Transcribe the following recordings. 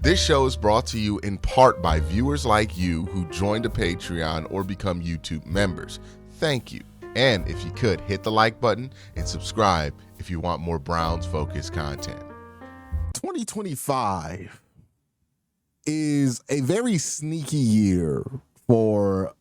This show is brought to you in part by viewers like you who joined a Patreon or become YouTube members. Thank you. And if you could, hit the like button and subscribe if you want more Browns-focused content. 2025 is a very sneaky year for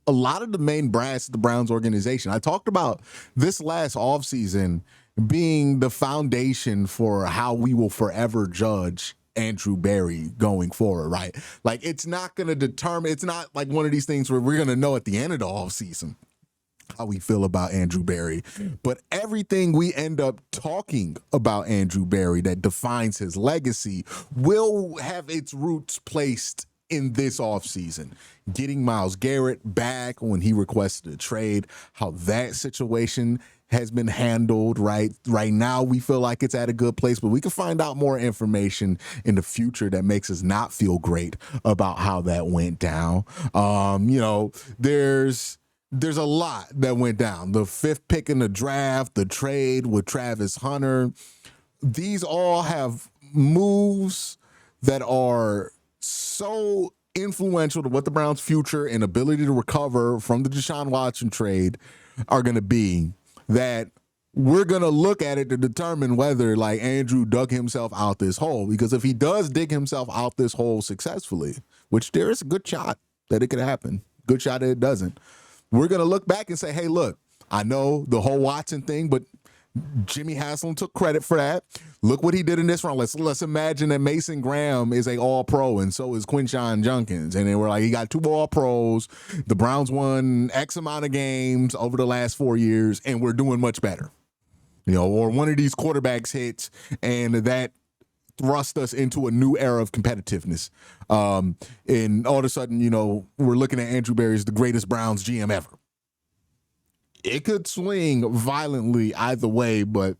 a lot of the main brass of the Browns organization. I talked about this last offseason being the foundation for how we will forever judge Andrew Berry going forward, right? Like, it's not going to determine, it's not like one of these things where we're going to know at the end of the offseason how we feel about Andrew Berry. But everything we end up talking about Andrew Berry that defines his legacy will have its roots placed in this offseason. Getting Myles Garrett back when he requested a trade, how that situation has been handled. Right now, we feel like it's at a good place, but we can find out more information in the future that makes us not feel great about how that went down. There's a lot that went down. The 5th pick in the draft, the trade with Travis Hunter. These all have moves that are so influential to what the Browns' future and ability to recover from the Deshaun Watson trade are going to be, that we're going to look at it to determine whether, like, Andrew dug himself out this hole. Because if he does dig himself out this hole successfully, which there is a good shot that it could happen, good shot that it doesn't, we're going to look back and say, hey, look, I know the whole Watson thing, but Jimmy Haslam took credit for that. Look what he did in this round. Let's imagine that Mason Graham is a all-pro, and so is Quincy Junkins. And they were like, he got 2 all-pros. The Browns won X amount of games over the last 4 years, and we're doing much better. Or one of these quarterbacks hits, and that thrust us into a new era of competitiveness. And all of a sudden, we're looking at Andrew Berry as the greatest Browns GM ever. It could swing violently either way, but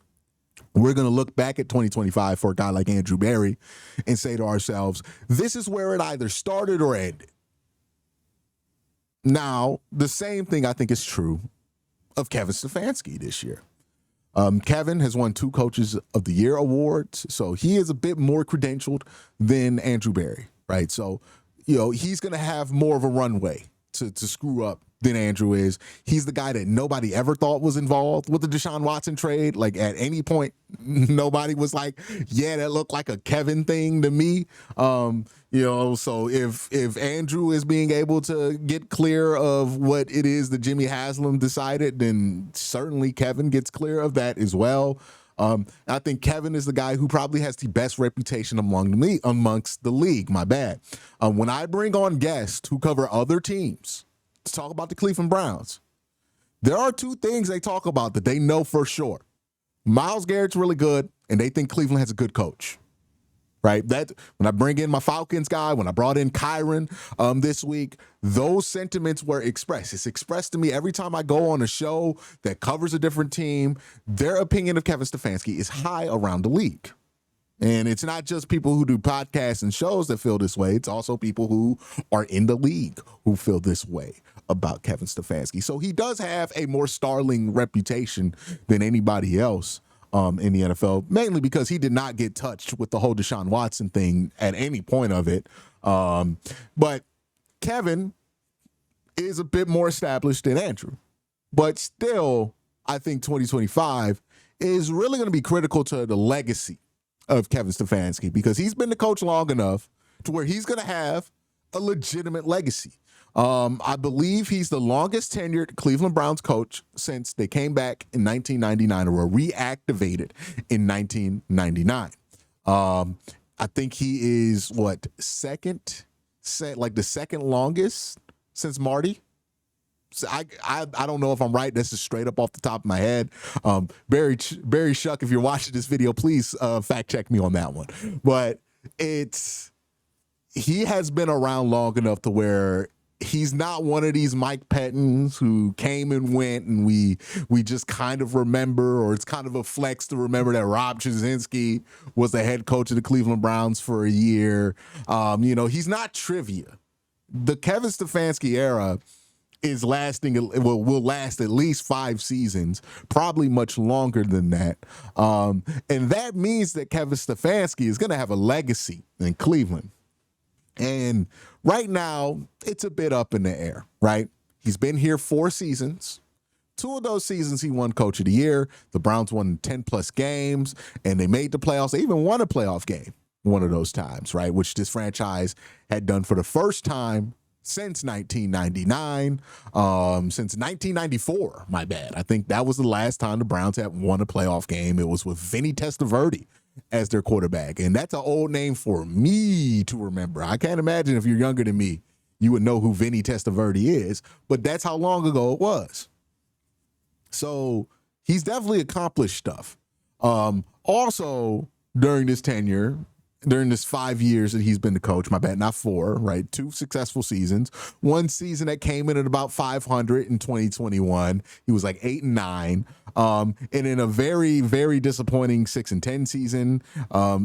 we're going to look back at 2025 for a guy like Andrew Berry and say to ourselves, this is where it either started or ended. Now, the same thing I think is true of Kevin Stefanski this year. Kevin has won 2 Coaches of the Year awards, so he is a bit more credentialed than Andrew Berry, right? So, he's going to have more of a runway to screw up than Andrew is. He's the guy that nobody ever thought was involved with the Deshaun Watson trade. Like, at any point, nobody was like, yeah, that looked like a Kevin thing to me. So if Andrew is being able to get clear of what it is that Jimmy Haslam decided, then certainly Kevin gets clear of that as well. I think Kevin is the guy who probably has the best reputation amongst the league. My bad. When I bring on guests who cover other teams to talk about the Cleveland Browns, there are 2 things they talk about that they know for sure. Myles Garrett's really good, and they think Cleveland has a good coach. Right? That when I bring in my Falcons guy, when I brought in Kyron this week, those sentiments were expressed. It's expressed to me every time I go on a show that covers a different team. Their opinion of Kevin Stefanski is high around the league. And it's not just people who do podcasts and shows that feel this way. It's also people who are in the league who feel this way about Kevin Stefanski. So he does have a more sterling reputation than anybody else in the NFL, mainly because he did not get touched with the whole Deshaun Watson thing at any point of it. But Kevin is a bit more established than Andrew. But still, I think 2025 is really going to be critical to the legacy of Kevin Stefanski, because he's been the coach long enough to where he's going to have a legitimate legacy. I believe he's the longest tenured Cleveland Browns coach since they came back in 1999 or were reactivated in 1999. I think he is the second longest since Marty. So I don't know if I'm right. This is straight up off the top of my head. Barry Shuck, if you're watching this video, please fact check me on that one. But he has been around long enough to where he's not one of these Mike Pettins who came and went and we just kind of remember, or it's kind of a flex to remember that Rob Chudzinski was the head coach of the Cleveland Browns for a year. He's not trivia. The Kevin Stefanski era is lasting, will last at least 5 seasons, probably much longer than that. And that means that Kevin Stefanski is going to have a legacy in Cleveland. And right now, it's a bit up in the air, right? He's been here 4 seasons. 2 of those seasons, he won Coach of the Year. The Browns won 10-plus games, and they made the playoffs. They even won a playoff game one of those times, right, which this franchise had done for the first time since 1999, since 1994, my bad. I think that was the last time the Browns had won a playoff game. It was with Vinny Testaverde as their quarterback, and that's an old name for me to remember. I can't imagine if you're younger than me, you would know who Vinny Testaverde is, but that's how long ago it was. So he's definitely accomplished stuff. Also, during this tenure, during this 5 years that he's been the coach, my bad, not 4, right? 2 successful seasons. 1 season that came in at about 500 in 2021. He was like 8-9. And in a very, very disappointing 6-10 season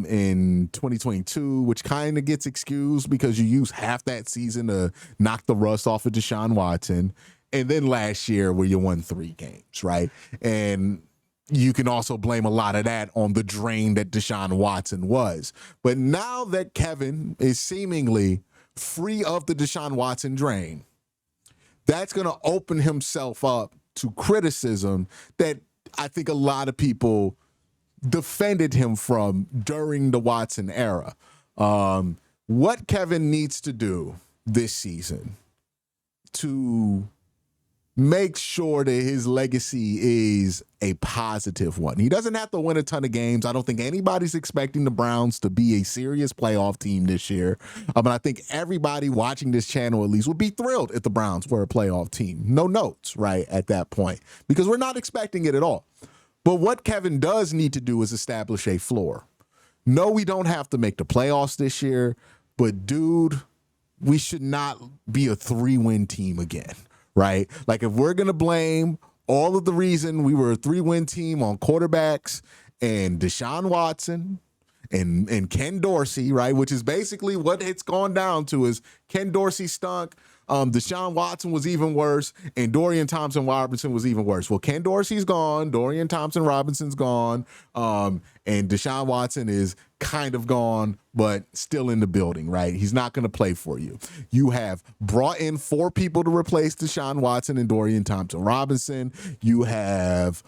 in 2022, which kind of gets excused because you use half that season to knock the rust off of Deshaun Watson. And then last year where you won 3 games, right? And you can also blame a lot of that on the drain that Deshaun Watson was. But now that Kevin is seemingly free of the Deshaun Watson drain, that's going to open himself up to criticism that I think a lot of people defended him from during the Watson era. What Kevin needs to do this season to make sure that his legacy is a positive one. He doesn't have to win a ton of games. I don't think anybody's expecting the Browns to be a serious playoff team this year. But I think everybody watching this channel at least would be thrilled if the Browns were a playoff team. No notes, right, at that point, because we're not expecting it at all. But what Kevin does need to do is establish a floor. No, we don't have to make the playoffs this year, but dude, we should not be a 3-win team again. Right? Like if we're going to blame all of the reason we were a 3-win team on quarterbacks and Deshaun Watson and Ken Dorsey, right? Which is basically what it's gone down to is Ken Dorsey stunk. Deshaun Watson was even worse, and Dorian Thompson-Robinson was even worse. Well, Ken Dorsey's gone, Dorian Thompson-Robinson's gone, and Deshaun Watson is kind of gone, but still in the building, right? He's not going to play for you. You have brought in 4 people to replace Deshaun Watson and Dorian Thompson-Robinson. You have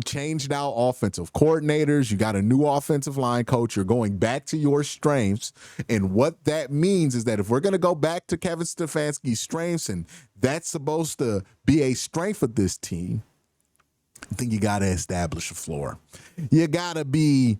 changed out offensive coordinators. You got a new offensive line coach. You're going back to your strengths. And what that means is that if we're going to go back to Kevin Stefanski's strengths, and that's supposed to be a strength of this team, I think you got to establish a floor. You got to be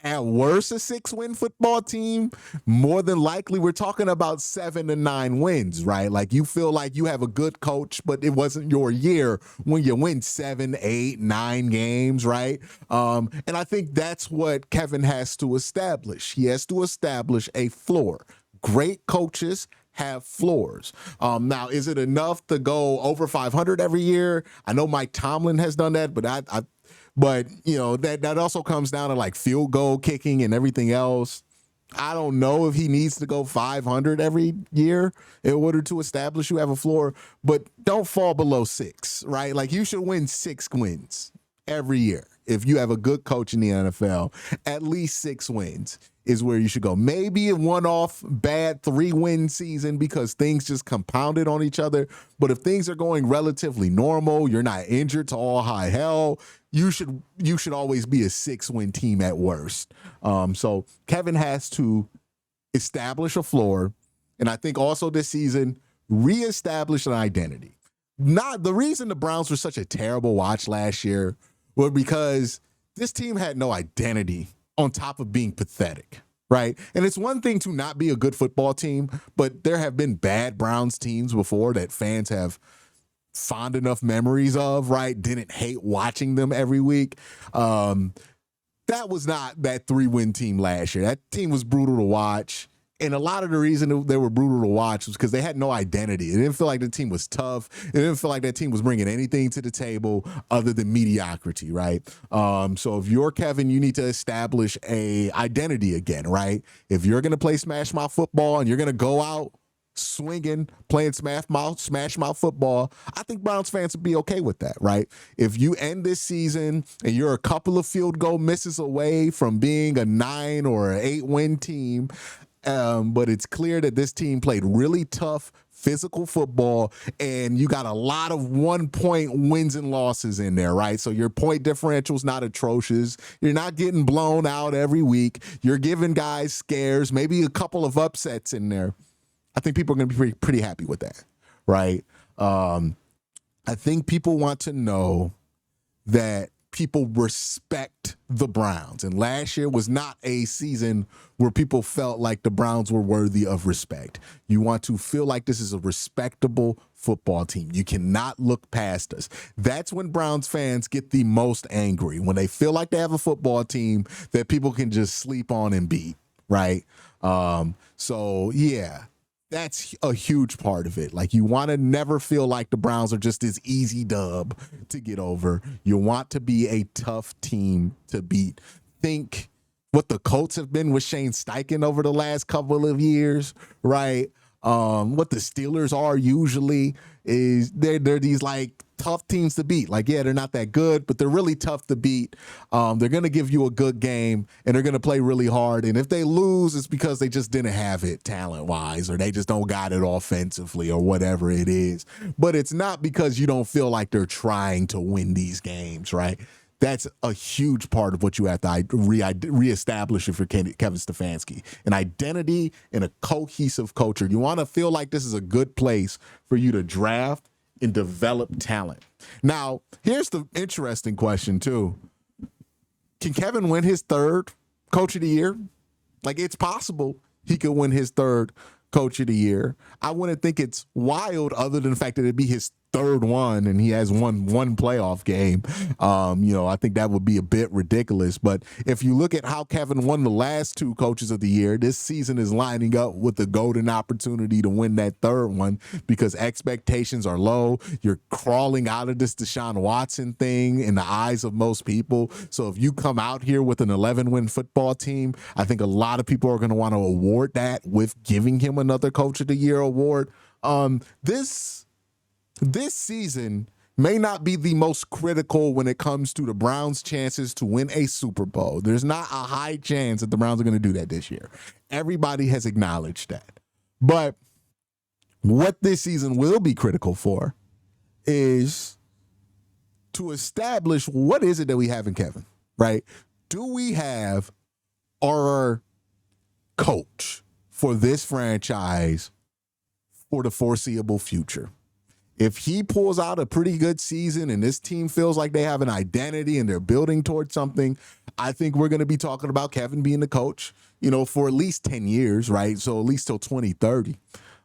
at worst a 6-win football team. More than likely, we're talking about 7 to 9 wins, right? Like you feel like you have a good coach, but it wasn't your year when you win 7, 8, 9 games, right? And I think that's what Kevin has to establish. He has to establish a floor. Great coaches have floors. Now, is it enough to go over 500 every year? I know Mike Tomlin has done that, but you know, that also comes down to like field goal kicking and everything else. I don't know if he needs to go 500 every year in order to establish you have a floor, but don't fall below 6, right? Like you should win 6 wins every year. If you have a good coach in the NFL, at least 6 wins is where you should go. Maybe a one-off bad 3-win season because things just compounded on each other. But if things are going relatively normal, you're not injured to all high hell, you should always be a 6-win team at worst. So Kevin has to establish a floor, and I think also this season reestablish an identity. Not the reason the Browns were such a terrible watch last year was because this team had no identity on top of being pathetic, right? And it's one thing to not be a good football team, but there have been bad Browns teams before that fans have fond enough memories of, right? Didn't hate watching them every week. That was not that 3-win team last year. That team was brutal to watch. And a lot of the reason they were brutal to watch was because they had no identity. It didn't feel like the team was tough. It didn't feel like that team was bringing anything to the table other than mediocrity, right? So if you're Kevin, you need to establish a identity again, right? If you're going to play smash mouth football and you're going to go out swinging, playing smash mouth football, I think Browns fans would be okay with that, right? If you end this season and you're a couple of field goal misses away from being a 9 or an 8-win team, but it's clear that this team played really tough physical football, and you got a lot of 1-point wins and losses in there, right? So your point differential is not atrocious. You're not getting blown out every week. You're giving guys scares, maybe a couple of upsets in there. I think people are going to be pretty happy with that, right? I think people want to know that people respect the Browns. And last year was not a season where people felt like the Browns were worthy of respect. You want to feel like this is a respectable football team. You cannot look past us. That's when Browns fans get the most angry, when they feel like they have a football team that people can just sleep on and beat, right? So, yeah. That's a huge part of it. Like, you want to never feel like the Browns are just this easy dub to get over. You want to be a tough team to beat. Think what the Colts have been with Shane Steichen over the last couple of years, right? What the Steelers are usually is they're these like tough teams to beat. Like, yeah, they're not that good, but they're really tough to beat. They're going to give you a good game, and they're going to play really hard. And if they lose, it's because they just didn't have it talent-wise, or they just don't got it offensively, or whatever it is. But it's not because you don't feel like they're trying to win these games, right? That's a huge part of what you have to reestablish if you're Kevin Stefanski. An identity and a cohesive culture. You want to feel like this is a good place for you to draft and develop talent. Now, here's the interesting question, too. Can Kevin win his third Coach of the Year? Like, it's possible he could win his third Coach of the Year. I wouldn't think it's wild other than the fact that it'd be his third one and he has one playoff game. I think that would be a bit ridiculous. But if you look at how Kevin won the last two Coaches of the Year, this season is lining up with the golden opportunity to win that third one because expectations are low. You're crawling out of this Deshaun Watson thing in the eyes of most people. So if you come out here with an 11-win football team, I think a lot of people are going to want to award that with giving him another Coach of the Year award. This season may not be the most critical when it comes to the Browns' chances to win a Super Bowl. There's not a high chance that the Browns are going to do that this year. Everybody has acknowledged that. But what this season will be critical for is to establish what is it that we have in Kevin, right? Do we have our coach for this franchise for the foreseeable future? If he pulls out a pretty good season and this team feels like they have an identity and they're building towards something, I think we're going to be talking about Kevin being the coach, for at least 10 years, right? So at least till 2030.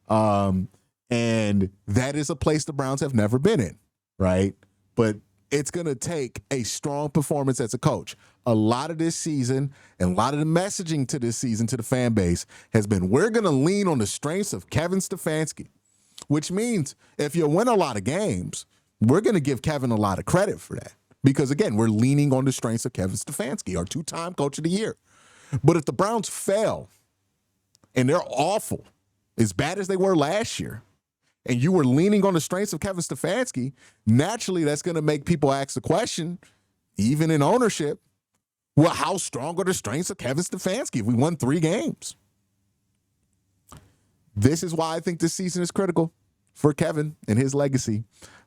And that is a place the Browns have never been in, right? But it's going to take a strong performance as a coach. A lot of this season and a lot of the messaging to this season to the fan base has been, we're going to lean on the strengths of Kevin Stefanski. Which means if you win a lot of games, we're going to give Kevin a lot of credit for that. Because, again, we're leaning on the strengths of Kevin Stefanski, our 2-time Coach of the Year. But if the Browns fail and they're awful, as bad as they were last year, and you were leaning on the strengths of Kevin Stefanski, naturally that's going to make people ask the question, even in ownership, well, how strong are the strengths of Kevin Stefanski if we won 3 games? This is why I think this season is critical for Kevin and his legacy.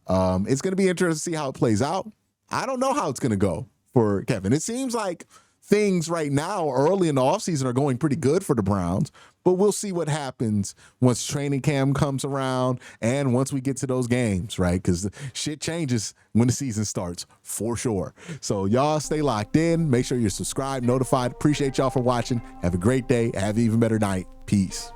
It's going to be interesting to see how it plays out. I don't know how it's going to go for Kevin. It seems like things right now early in the offseason are going pretty good for the Browns, but we'll see what happens once training camp comes around and once we get to those games, right? Because shit changes when the season starts, for sure. So y'all stay locked in. Make sure you're subscribed, notified. Appreciate y'all for watching. Have a great day. Have an even better night. Peace.